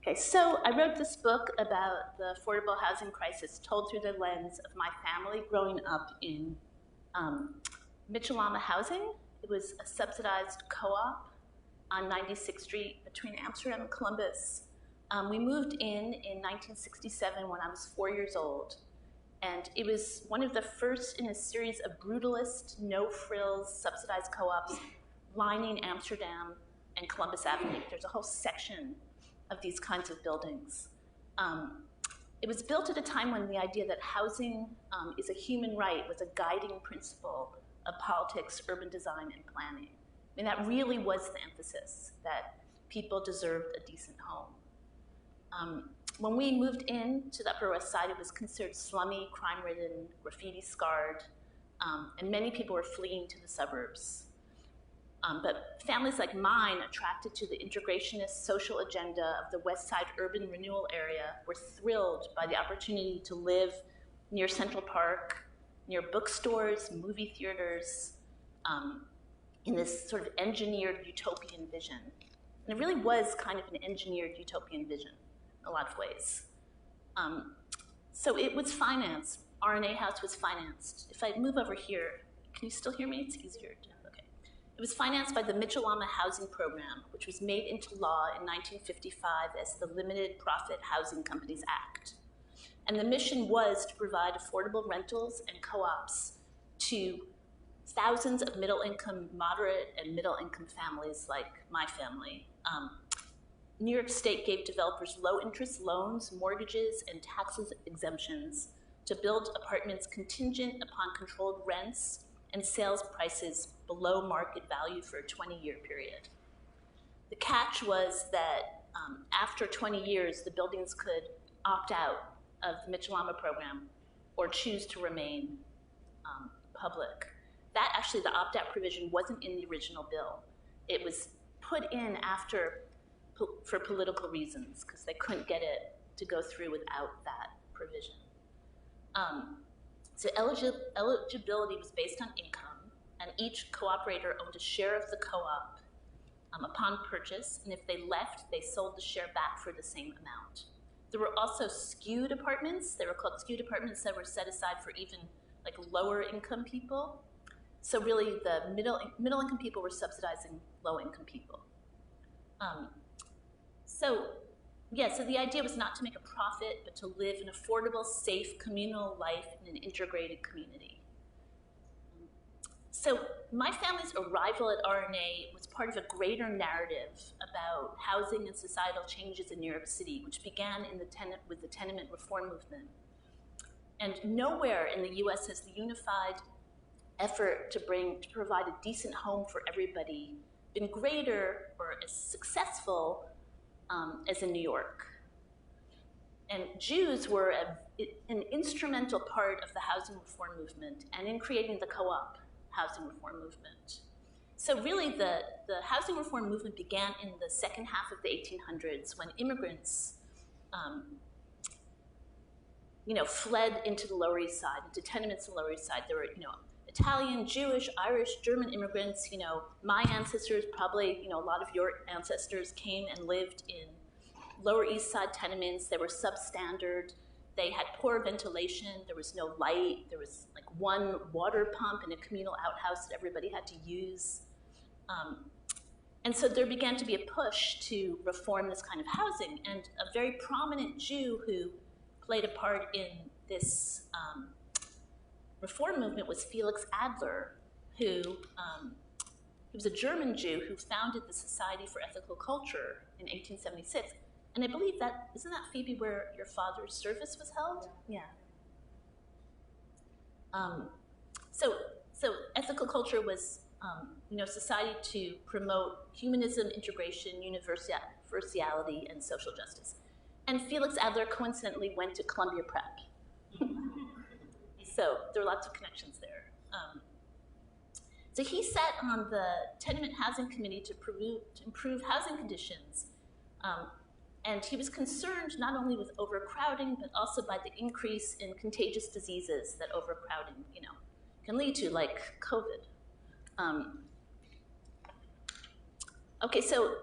Okay, so I wrote this book about the affordable housing crisis told through the lens of my family growing up in um, Mitchell-Lama Housing. It was a subsidized co-op on 96th Street between Amsterdam and Columbus. We moved in 1967 when I was 4 years old. And it was one of the first in a series of brutalist, no-frills, subsidized co-ops lining Amsterdam and Columbus Avenue. There's a whole section of these kinds of buildings. It was built at a time when the idea that housing is a human right was a guiding principle of politics, urban design, and planning. I mean, that really was the emphasis, that people deserved a decent home. When we moved into the Upper West Side, it was considered slummy, crime-ridden, graffiti-scarred, and many people were fleeing to the suburbs. But families like mine, attracted to the integrationist social agenda of the West Side urban renewal area, were thrilled by the opportunity to live near Central Park, near bookstores, movie theaters, in this sort of engineered utopian vision. And it really was kind of an engineered utopian vision in a lot of ways. So it was financed. RNA House was financed. If I move over here, can you still hear me? It's easier to. It was financed by the Mitchell-Lama Housing Program, which was made into law in 1955 as the Limited Profit Housing Companies Act. And the mission was to provide affordable rentals and co-ops to thousands of middle-income, moderate, and middle-income families like my family. New York State gave developers low-interest loans, mortgages, and taxes exemptions to build apartments contingent upon controlled rents and sales prices below market value for a 20-year period. The catch was that after 20 years, the buildings could opt out of the Mitchell-Lama program or choose to remain public. That actually, the opt-out provision wasn't in the original bill. It was put in after for political reasons, because they couldn't get it to go through without that provision. So eligibility was based on income, and each cooperator owned a share of the co-op upon purchase, and if they left, they sold the share back for the same amount. There were also skewed apartments. They were called skewed apartments that were set aside for even like lower income people. So really the middle income people were subsidizing low income people. So the idea was not to make a profit, but to live an affordable, safe, communal life in an integrated community. So my family's arrival at RNA was part of a greater narrative about housing and societal changes in New York City, which began in with the tenement reform movement. And nowhere in the US has the unified effort to provide a decent home for everybody been greater or as successful as in New York. And Jews were an instrumental part of the housing reform movement and in creating the co-op housing reform movement. So really the housing reform movement began in the second half of the 1800s when immigrants fled into the Lower East Side, into tenements in the Lower East Side. There were, Italian, Jewish, Irish, German immigrants. My ancestors, probably, a lot of your ancestors came and lived in Lower East Side tenements. They were substandard. They had poor ventilation. There was no light. There was like one water pump and a communal outhouse that everybody had to use. And so there began to be a push to reform this kind of housing. And a very prominent Jew who played a part in this reform movement was Felix Adler, who he was a German Jew who founded the Society for Ethical Culture in 1876. And I believe isn't that, Phoebe, where your father's service was held? Yeah. So ethical culture was, society to promote humanism, integration, universality, and social justice. And Felix Adler coincidentally went to Columbia Prep. So there are lots of connections there. So he sat on the Tenement Housing Committee to improve housing conditions. And he was concerned not only with overcrowding, but also by the increase in contagious diseases that overcrowding, can lead to, like COVID. Okay, so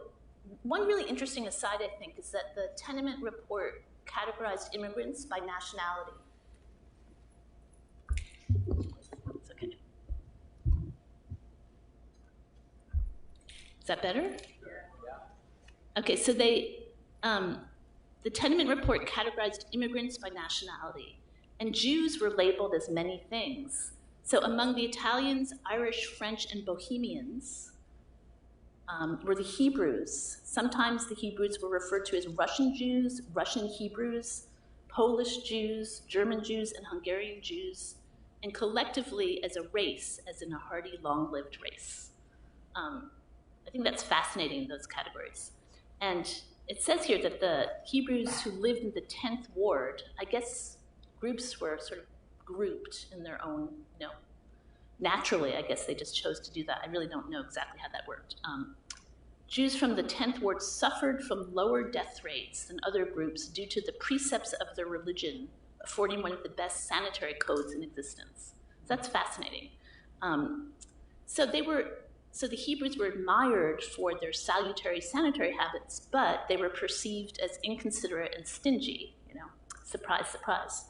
one really interesting aside, I think, is that the tenement report categorized immigrants by nationality. It's okay. Is that better? Yeah. Okay, so the tenement report categorized immigrants by nationality, and Jews were labeled as many things. So among the Italians, Irish, French, and Bohemians were the Hebrews. Sometimes the Hebrews were referred to as Russian Jews, Russian Hebrews, Polish Jews, German Jews, and Hungarian Jews, and collectively as a race, as in a hardy, long-lived race. I think that's fascinating, those categories. And it says here that the Hebrews who lived in the 10th ward, I guess groups were sort of grouped in their own, naturally, I guess they just chose to do that. I really don't know exactly how that worked. Jews from the 10th ward suffered from lower death rates than other groups due to the precepts of their religion, affording one of the best sanitary codes in existence. So that's fascinating. So the Hebrews were admired for their salutary sanitary habits, but they were perceived as inconsiderate and stingy, surprise, surprise.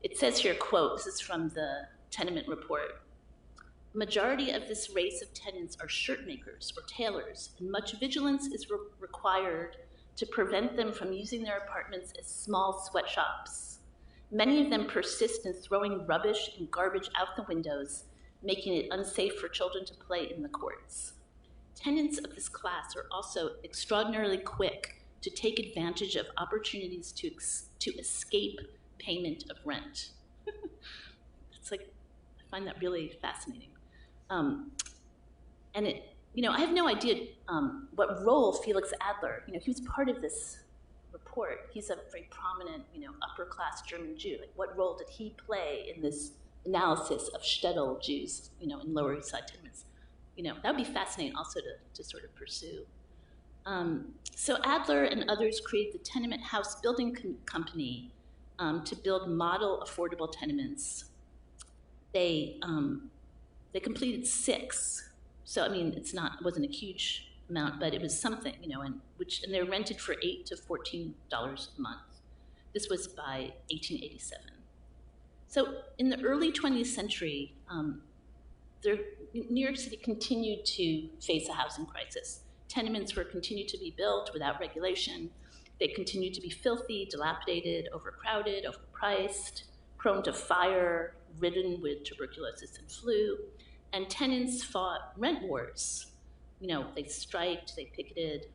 It says here, quote, this is from the tenement report, majority of this race of tenants are shirt makers or tailors, and much vigilance is required to prevent them from using their apartments as small sweatshops. Many of them persist in throwing rubbish and garbage out the windows, making it unsafe for children to play in the courts. Tenants of this class are also extraordinarily quick to take advantage of opportunities to escape payment of rent. It's like, I find that really fascinating. And I have no idea what role Felix Adler, he was part of this report. He's a very prominent, upper class German Jew. Like, what role did he play in this analysis of shtetl Jews, in Lower East Side tenements? That would be fascinating also to sort of pursue. So Adler and others created the Tenement House Building Company to build model affordable tenements. They completed 6. So it wasn't a huge amount, but it was something, and they were rented for $8 to $14 a month. This was by 1887. So in the early 20th century, New York City continued to face a housing crisis. Tenements continued to be built without regulation. They continued to be filthy, dilapidated, overcrowded, overpriced, prone to fire, ridden with tuberculosis and flu. And tenants fought rent wars. They striked, they picketed,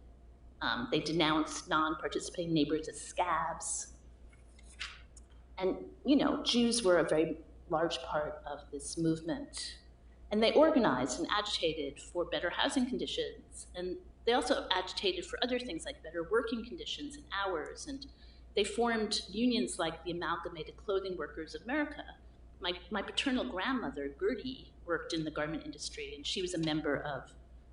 they denounced non-participating neighbors as scabs. And, Jews were a very large part of this movement. And they organized and agitated for better housing conditions. And they also agitated for other things like better working conditions and hours. And they formed unions like the Amalgamated Clothing Workers of America. My paternal grandmother, Gertie, worked in the garment industry, and she was a member of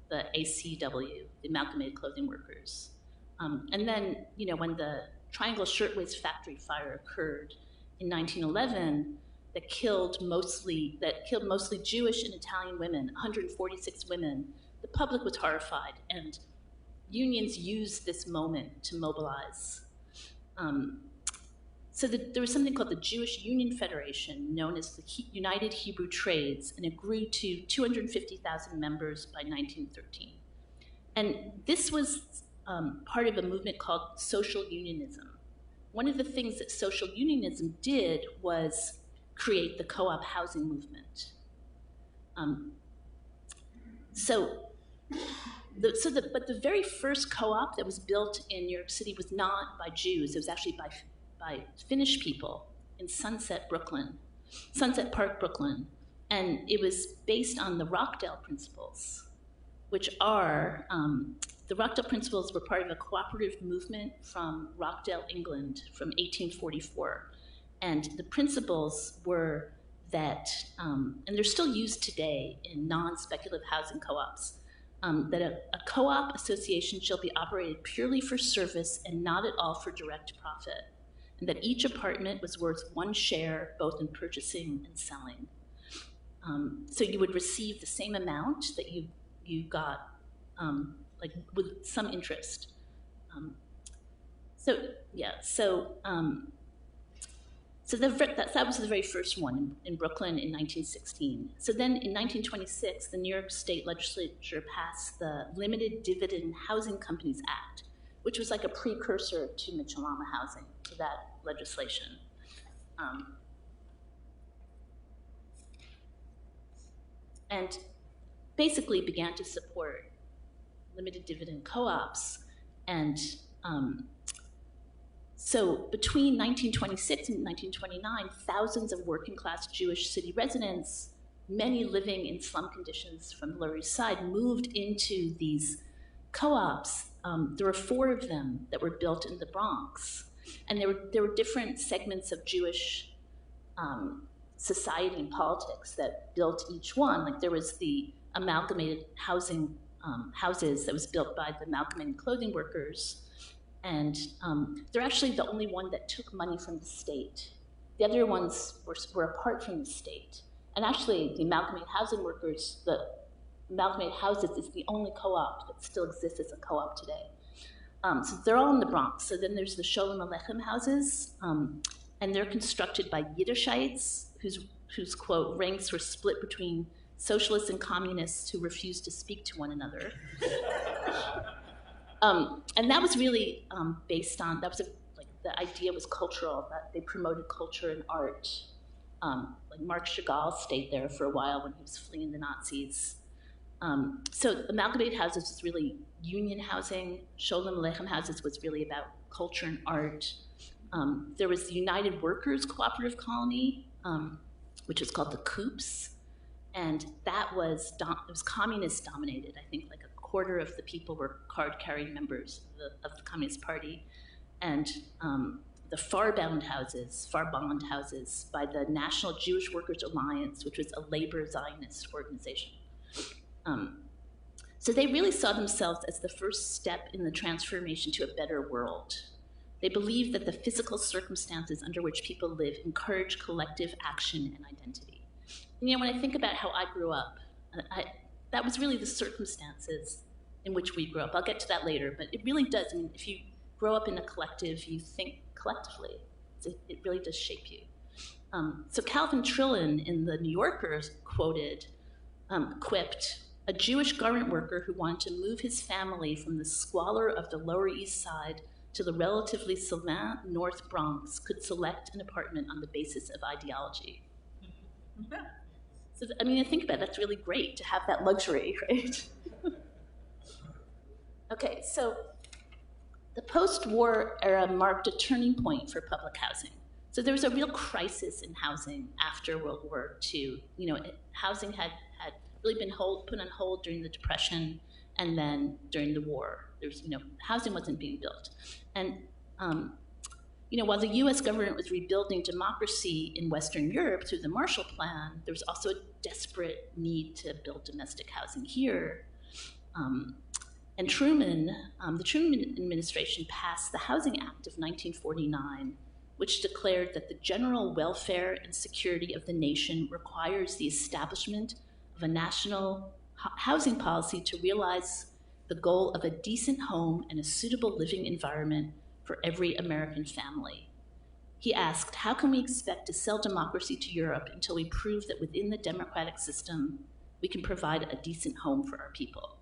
the ACW, the Amalgamated Clothing Workers. And then, when the Triangle Shirtwaist Factory fire occurred in 1911, that killed mostly Jewish and Italian women, 146 women, the public was horrified, and unions used this moment to mobilize. So there was something called the Jewish Union Federation, known as the United Hebrew Trades, and it grew to 250,000 members by 1913. And this was part of a movement called social unionism. One of the things that social unionism did was create the co-op housing movement. But the very first co-op that was built in New York City was not by Jews. It was actually by Finnish people in Sunset Park, Brooklyn. And it was based on the Rockdale Principles, which are, the Rockdale Principles were part of a cooperative movement from Rockdale, England, from 1844. And the principles were that, and they're still used today in non-speculative housing co-ops, that a co-op association shall be operated purely for service and not at all for direct profit, and that each apartment was worth 1 share both in purchasing and selling. So you would receive the same amount that you got like with some interest. So that was the very first one in Brooklyn in 1916. So then in 1926, the New York State Legislature passed the Limited Dividend Housing Companies Act, which was like a precursor to Mitchell-Lama housing, to that legislation. And basically began to support limited dividend co-ops. And so between 1926 and 1929, thousands of working class Jewish city residents, many living in slum conditions from the Lower East Side, moved into these co-ops. There were 4 of them that were built in the Bronx. And there were different segments of Jewish society and politics that built each one. Like there was the amalgamated housing houses that was built by the amalgamated clothing workers. And they're actually the only one that took money from the state. The other ones were apart from the state. And actually, the amalgamated housing workers, the amalgamated houses is the only co-op that still exists as a co-op today. So they're all in the Bronx. So then there's the Sholem Aleichem houses, and they're constructed by Yiddishites, whose quote, ranks were split between socialists and communists who refused to speak to one another. And that was really based on, the idea was cultural, that they promoted culture and art. Like Marc Chagall stayed there for a while when he was fleeing the Nazis. So amalgamated houses was really union housing. Sholem Aleichem houses was really about culture and art. There was the United Workers Cooperative Colony, which was called the Coops, and it was communist dominated. I think like a quarter of the people were card-carrying members of the Communist Party, and the Farbond houses by the National Jewish Workers Alliance, which was a labor Zionist organization. So they really saw themselves as the first step in the transformation to a better world. They believed that the physical circumstances under which people live encourage collective action and identity. And, when I think about how I grew up, that was really the circumstances in which we grew up. I'll get to that later, but it really does. I mean, if you grow up in a collective, you think collectively. It really does shape you. So Calvin Trillin in The New Yorker quipped, "A Jewish garment worker who wanted to move his family from the squalor of the Lower East Side to the relatively savant North Bronx could select an apartment on the basis of ideology." Yeah. So, I mean, I think about it, that's really great to have that luxury, right? Okay, so the post-war era marked a turning point for public housing. So there was a real crisis in housing after World War II. Housing had really been put on hold during the Depression, and then during the war, housing wasn't being built. And while the U.S. government was rebuilding democracy in Western Europe through the Marshall Plan, there was also a desperate need to build domestic housing here. And the Truman administration passed the Housing Act of 1949, which declared that the general welfare and security of the nation requires the establishment of a national housing policy to realize the goal of a decent home and a suitable living environment for every American family. He asked, how can we expect to sell democracy to Europe until we prove that within the democratic system, we can provide a decent home for our people?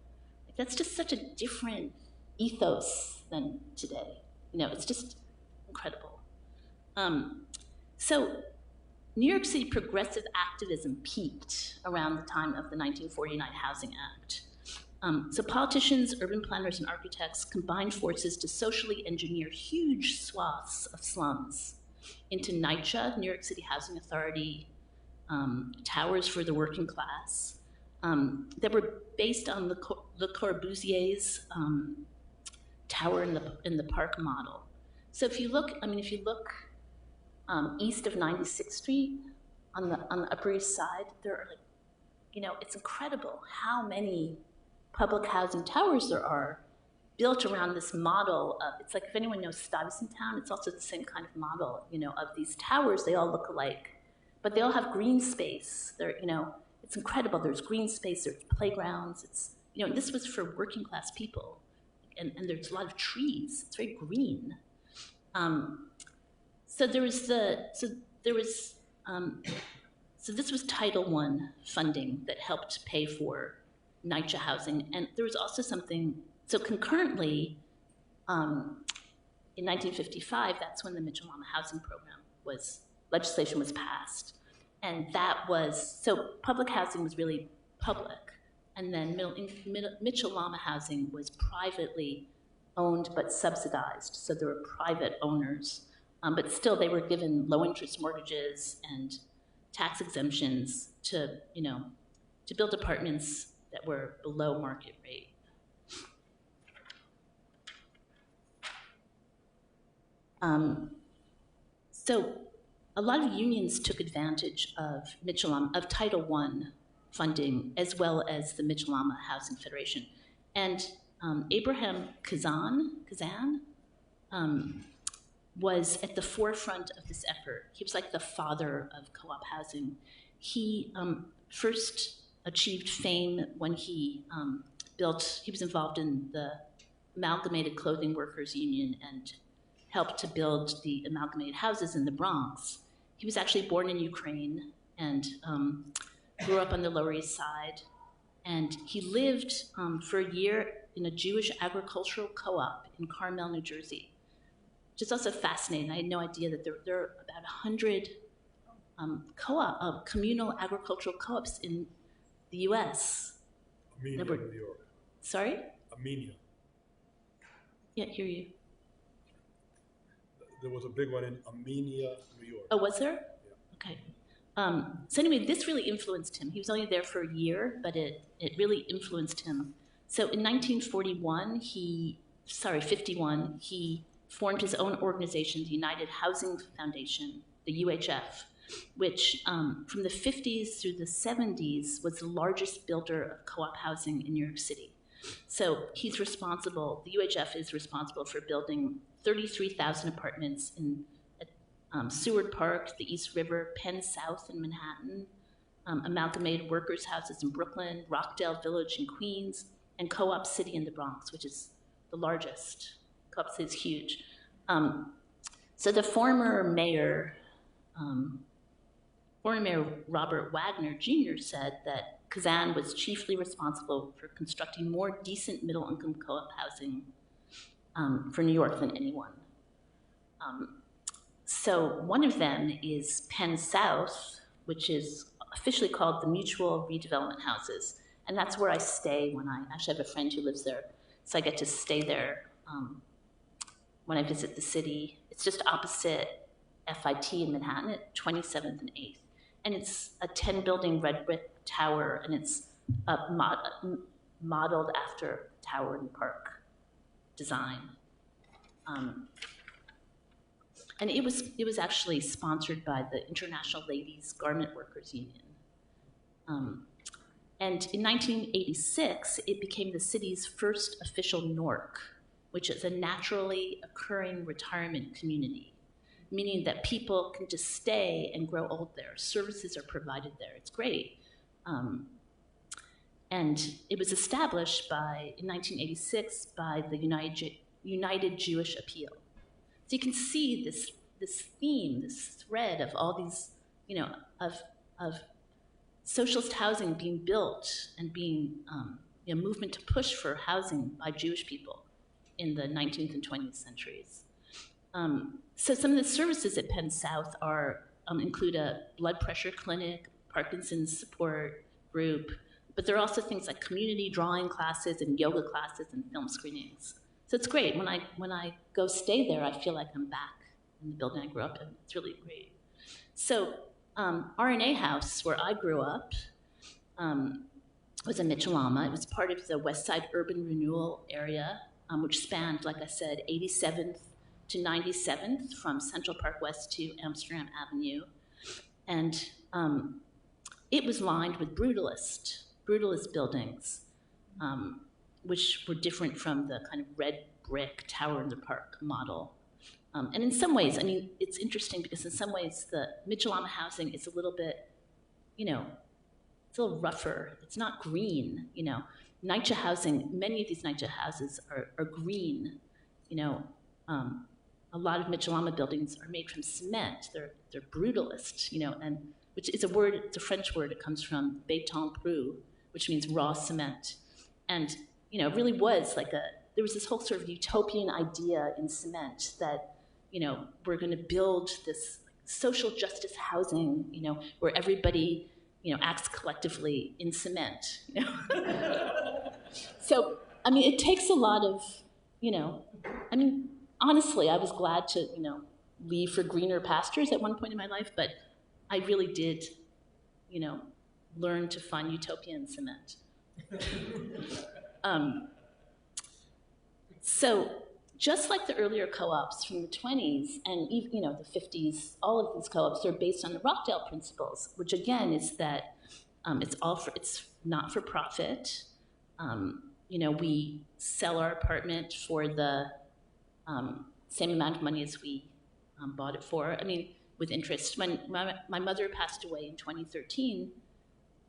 That's just such a different ethos than today. It's just incredible. So New York City progressive activism peaked around the time of the 1949 Housing Act. So politicians, urban planners, and architects combined forces to socially engineer huge swaths of slums into NYCHA, New York City Housing Authority, towers for the working class, that were based on Le Corbusier's tower in the park model. So if you look east of 96th Street on the Upper East Side, there are it's incredible how many public housing towers there are built around this model of, it's like if anyone knows Stuyvesant Town, it's also the same kind of model, of these towers. They all look alike, but they all have green space. They're, it's incredible. There's green space, there's playgrounds. this was for working class people, and there's a lot of trees. It's very green. So this was Title I funding that helped pay for NYCHA housing, and there was also something. So concurrently, in 1955, that's when the Mitchell-Lama housing program legislation was passed, and so public housing was really public, and then Mitchell-Lama housing was privately owned but subsidized, so there were private owners, but still they were given low-interest mortgages and tax exemptions to build apartments that were below market rate. So a lot of unions took advantage of Title I funding, as well as the Mitchell-Lama Housing Federation. And Abraham Kazan was at the forefront of this effort. He was like the father of co-op housing. He first achieved fame when he was involved in the Amalgamated Clothing Workers Union and helped to build the amalgamated houses in the Bronx. He was actually born in Ukraine and grew up on the Lower East Side. And he lived for a year in a Jewish agricultural co-op in Carmel, New Jersey, which is also fascinating. I had no idea that there are about 100 communal agricultural co-ops in the U.S. Armenia, New York. Sorry? Armenia. Yeah, hear you. There was a big one in Armenia, New York. Oh, was there? Yeah. Okay. So anyway, this really influenced him. He was only there for a year, but it really influenced him. So in 1951, 51, he formed his own organization, the United Housing Foundation, the UHF, which from the 50s through the 70s was the largest builder of co-op housing in New York City. So the UHF is responsible for building 33,000 apartments in Seward Park, the East River, Penn South in Manhattan, amalgamated workers' houses in Brooklyn, Rockdale Village in Queens, and Co-op City in the Bronx, which is the largest. Co-op City is huge. So the former mayor Robert Wagner Jr. said that Kazan was chiefly responsible for constructing more decent middle-income co-op housing for New York than anyone. So one of them is Penn South, which is officially called the Mutual Redevelopment Houses. And that's where I stay when I actually have a friend who lives there. So I get to stay there when I visit the city. It's just opposite FIT in Manhattan at 27th and 8th. And it's a 10-building red brick tower, and it's modeled after Tower and Park design. And it was actually sponsored by the International Ladies Garment Workers Union. And in 1986, it became the city's first official NORC, which is a naturally occurring retirement community, meaning that people can just stay and grow old there. Services are provided there. It's great. And it was established in 1986 by the United Jewish Appeal. So you can see this theme, this thread of all these, of socialist housing being built and being a movement to push for housing by Jewish people in the 19th and 20th centuries. So some of the services at Penn South include a blood pressure clinic, Parkinson's support group, but there are also things like community drawing classes and yoga classes and film screenings. So it's great. When I go stay there, I feel like I'm back in the building I grew up in. It's really great. So RNA House, where I grew up, was in Mitchell-Lama. It was part of the West Side Urban Renewal area, which spanned, like I said, 87th to 97th from Central Park West to Amsterdam Avenue. And it was lined with brutalist buildings, which were different from the kind of red brick Tower in the Park model. And in some ways, it's interesting because in some ways the Mitchell-Lama housing is a little bit, it's a little rougher. It's not green, NYCHA housing, many of these NYCHA houses are green. You know, a lot of Mitchell-Lama buildings are made from cement. They're brutalist, you know, and which is a word, it's a French word. It comes from béton brut, which means raw cement. And, you know, it really was like there was this whole sort of utopian idea in cement that, you know, we're going to build this social justice housing, you know, where everybody, you know, acts collectively in cement, you know. So, I mean, it takes a lot of, you know, I mean, honestly, I was glad to, you know, leave for greener pastures at one point in my life, but I really did, you know, learn to find utopia in cement. So just like the earlier co-ops from the 20s and even, you know, the 50s, all of these co-ops are based on the Rockdale principles, which again is that it's not for profit. You know, we sell our apartment for the same amount of money as we bought it for. I mean, with interest. When my mother passed away in 2013,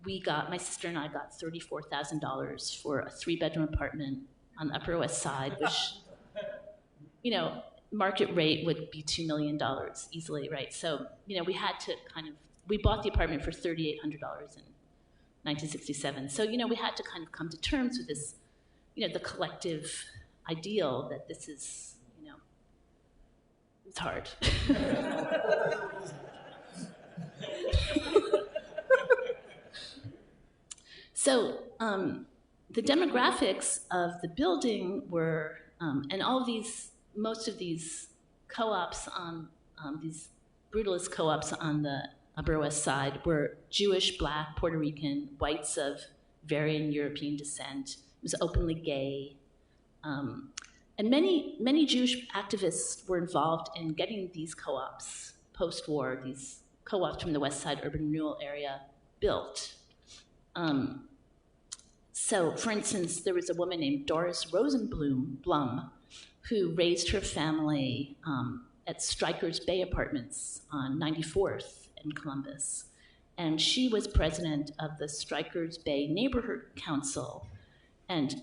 my sister and I got $34,000 for a 3-bedroom apartment on the Upper West Side, which, you know, market rate would be $2 million easily, right? So, you know, we had to we bought the apartment for $3,800 in 1967. So, you know, we had to kind of come to terms with this, you know, the collective ideal that this is, you know, it's hard. So the demographics of the building were, and most of these co-ops these brutalist co-ops on the Upper West Side were Jewish, Black, Puerto Rican, whites of varying European descent. It was openly gay. And many Jewish activists were involved in getting these co-ops post-war, these co-ops from the West Side urban renewal area built. So, for instance, there was a woman named Doris Rosenblum who raised her family at Stryker's Bay Apartments on 94th in Columbus. And she was president of the Stryker's Bay Neighborhood Council. And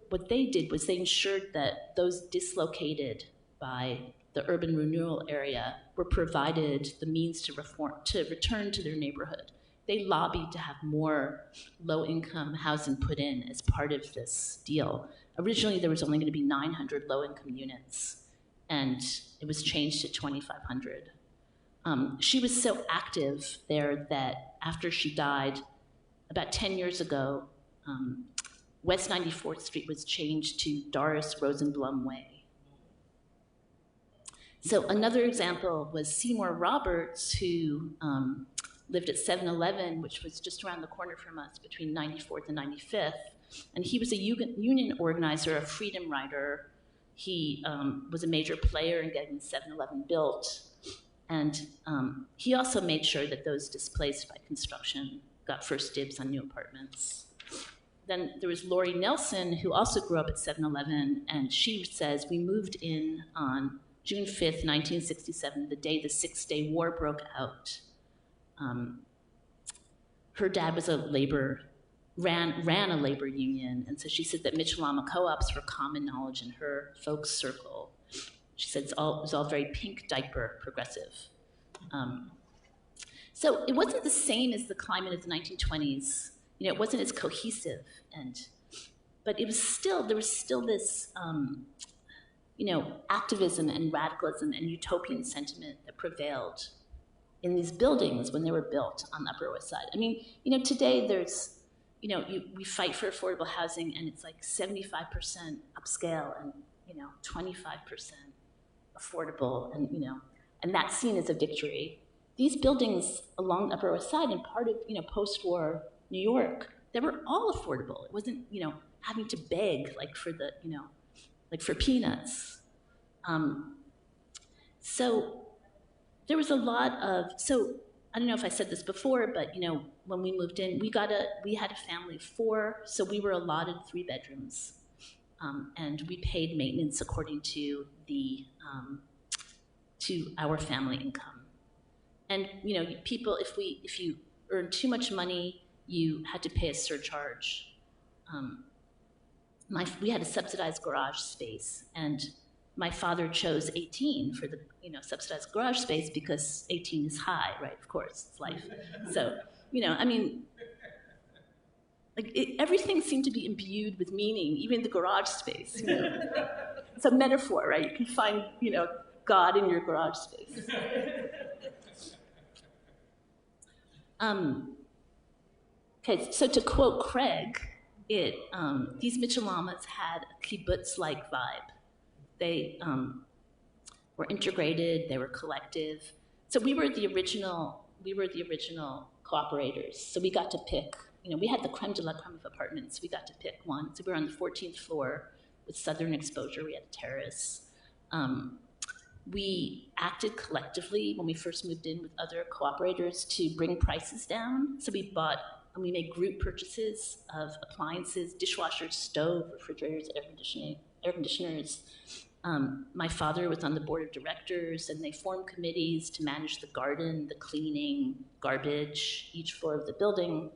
what they did was they ensured that those dislocated by the urban renewal area were provided the means to return to their neighborhood. They lobbied to have more low-income housing put in as part of this deal. Originally, there was only going to be 900 low-income units, and it was changed to 2,500. She was so active there that after she died, about 10 years ago, West 94th Street was changed to Doris Rosenblum Way. So another example was Seymour Roberts, who lived at 711, which was just around the corner from us between 94th and 95th. And he was a union organizer, a freedom rider. He was a major player in getting 711 built. And he also made sure that those displaced by construction got first dibs on new apartments. Then there was Lori Nelson, who also grew up at 711, and she says, we moved in on June 5th, 1967, the day the Six-Day War broke out. Her dad was ran a labor union, and so she said that Mitchell-Lama co-ops were common knowledge in her folks' circle. She said it was all very pink diaper progressive. So it wasn't the same as the climate of the 1920s. You know, it wasn't as cohesive, but there was still this, you know, activism and radicalism and utopian sentiment that prevailed in these buildings when they were built on the Upper West Side. I mean, you know, today there's, you know, we fight for affordable housing, and it's like 75% upscale and, you know, 25% affordable, and, you know, and that's seen as a victory. These buildings along the Upper West Side and part of, you know, post-war New York, they were all affordable. It wasn't, you know, having to beg like for the, you know, like for peanuts. So there was a lot of, so I don't know if I said this before, but, you know, when we moved in, we had a family of 4, so we were allotted 3 bedrooms. And we paid maintenance according to our family income. And, you know, people, if you earned too much money, you had to pay a surcharge. we had a subsidized garage space, and my father chose 18 for the subsidized garage space because 18 is high, right? Of course, it's life. So, I mean, everything seemed to be imbued with meaning, even the garage space. It's a metaphor, right? You can find, God in your garage space. Okay, so to quote Craig, these Mitchell-Lamas had a kibbutz-like vibe. They were integrated. They were collective. So we were the original cooperators. So we got to pick. We had the creme de la creme of apartments. We got to pick one. So we were on the 14th floor with southern exposure. We had a terrace. We acted collectively when we first moved in with other cooperators to bring prices down. So we made group purchases of appliances, dishwashers, stove, refrigerators, air conditioners. My father was on the board of directors, and they formed committees to manage the garden, the cleaning, garbage, each floor of the building.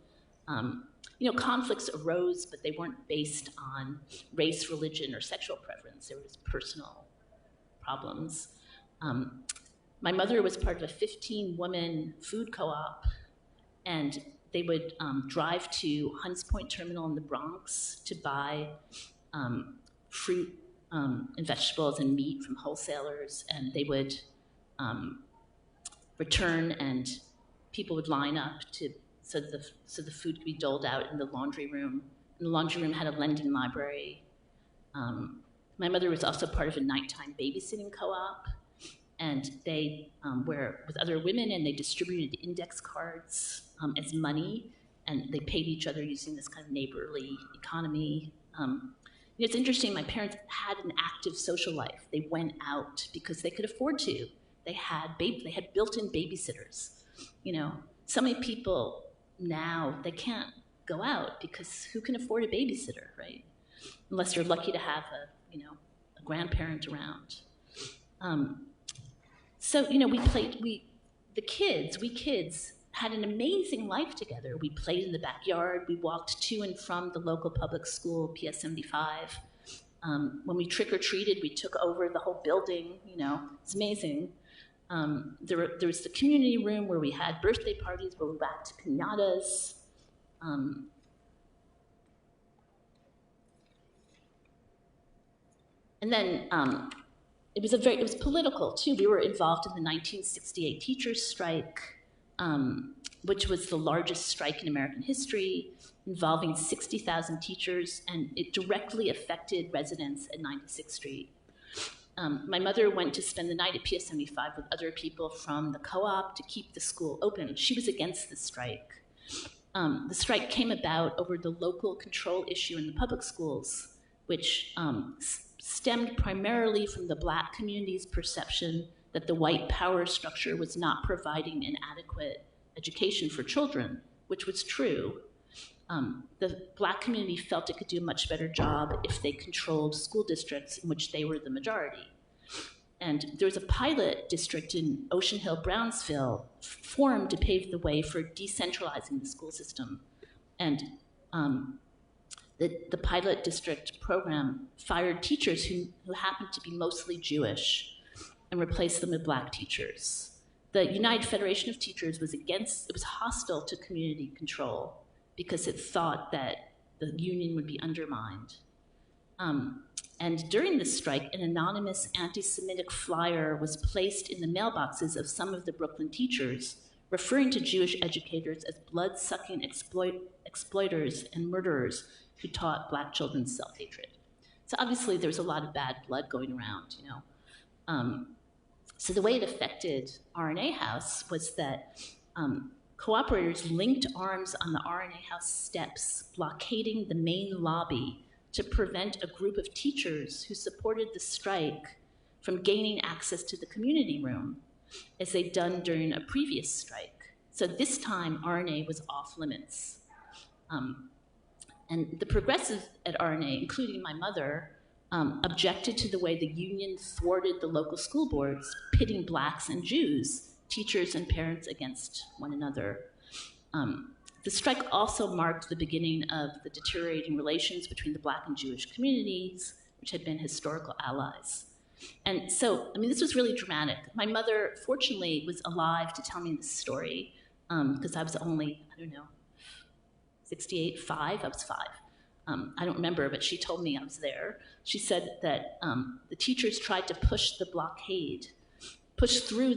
Conflicts arose, but they weren't based on race, religion, or sexual preference. They were just personal problems. My mother was part of a 15-woman food co-op, and they would drive to Hunts Point Terminal in the Bronx to buy fruit and vegetables and meat from wholesalers, and they would return, and people would line up so the food could be doled out in the laundry room. And the laundry room had a lending library. My mother was also part of a nighttime babysitting co-op, and they were with other women, and they distributed index cards as money, and they paid each other using this kind of neighborly economy. It's interesting, my parents had an active social life. They went out because they could afford to. They had built-in babysitters. So many people now, they can't go out because who can afford a babysitter, right? Unless you're lucky to have a grandparent around. So we kids had an amazing life together. We played in the backyard. We walked to and from the local public school, PS 75. When we trick-or-treated, we took over the whole building. It's amazing. There was the community room where we had birthday parties, where we whacked piñatas. And then it was political too. We were involved in the 1968 teachers' strike, which was the largest strike in American history, involving 60,000 teachers, and it directly affected residents at 96th Street. My mother went to spend the night at PS 75 with other people from the co-op to keep the school open. She was against the strike. The strike came about over the local control issue in the public schools, which stemmed primarily from the Black community's perception that the white power structure was not providing an adequate education for children, which was true. The Black community felt it could do a much better job if they controlled school districts in which they were the majority. And there was a pilot district in Ocean Hill, Brownsville, formed to pave the way for decentralizing the school system. And the pilot district program fired teachers who happened to be mostly Jewish and replaced them with Black teachers. The United Federation of Teachers was hostile to community control because it thought that the union would be undermined. And during this strike, an anonymous anti-Semitic flyer was placed in the mailboxes of some of the Brooklyn teachers, referring to Jewish educators as blood-sucking exploiters and murderers who taught Black children self-hatred. So obviously there was a lot of bad blood going around, So the way it affected RNA House was that cooperators linked arms on the RNA House steps, blockading the main lobby to prevent a group of teachers who supported the strike from gaining access to the community room, as they'd done during a previous strike. So this time, RNA was off limits. And the progressives at RNA, including my mother, objected to the way the union thwarted the local school boards, pitting Blacks and Jews, teachers and parents against one another. The strike also marked the beginning of the deteriorating relations between the Black and Jewish communities, which had been historical allies. And so, I mean, this was really dramatic. My mother, fortunately, was alive to tell me this story, because I was only, I don't know, 68, 5, I was 5. I don't remember, but she told me I was there. She said that the teachers tried to push through the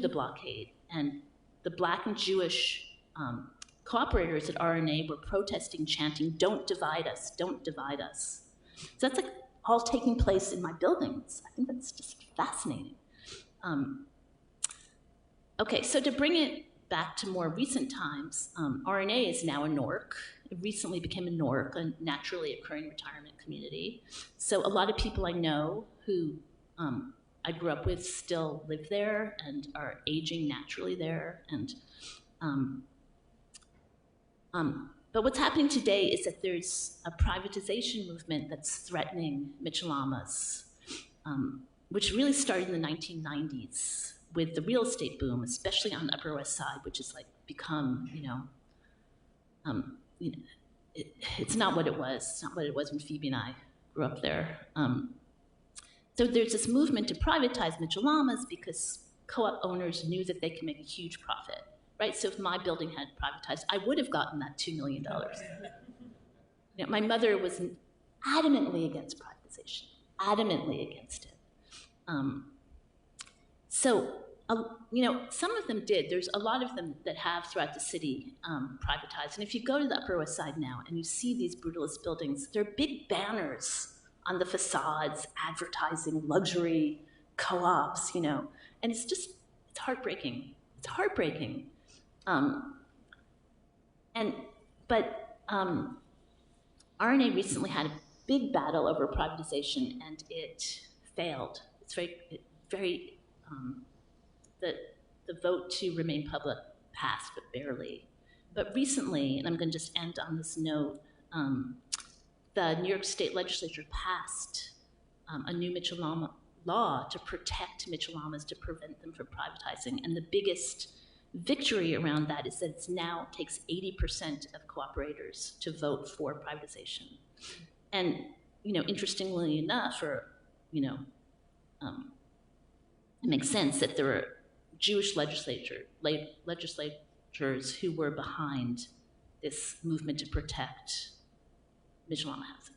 blockade, and the Black and Jewish cooperators at RNA were protesting, chanting, "Don't divide us, don't divide us." So that's like all taking place in my buildings. I think that's just fascinating. Okay, so to bring it back to more recent times, RNA is now a NORC. It recently became a NORC, a naturally occurring retirement community. So a lot of people I know who I grew up with still live there and are aging naturally there. And but what's happening today is that there's a privatization movement that's threatening Michelamas, which really started in the 1990s with the real estate boom, especially on the Upper West Side, which has like become, it's not what it was. It's not what it was when Phoebe and I grew up there. So there's this movement to privatize Michelamas because co-op owners knew that they could make a huge profit, right? So if my building had privatized, I would have gotten that $2 million. My mother was adamantly against privatization, adamantly against it. Some of them did. There's a lot of them that have throughout the city privatized. And if you go to the Upper West Side now and you see these brutalist buildings, there are big banners on the facades advertising luxury co-ops, and it's heartbreaking. It's heartbreaking. But RNA recently had a big battle over privatization, and it failed. It's very the vote to remain public passed, but barely. But recently, and I'm going to just end on this note, the New York State Legislature passed a new Michelama law to protect Michelamas, to prevent them from privatizing. And the biggest victory around that is that it now takes 80% of cooperators to vote for privatization. And, interestingly enough, it makes sense that there are Jewish legislators who were behind this movement to protect Michelama housing.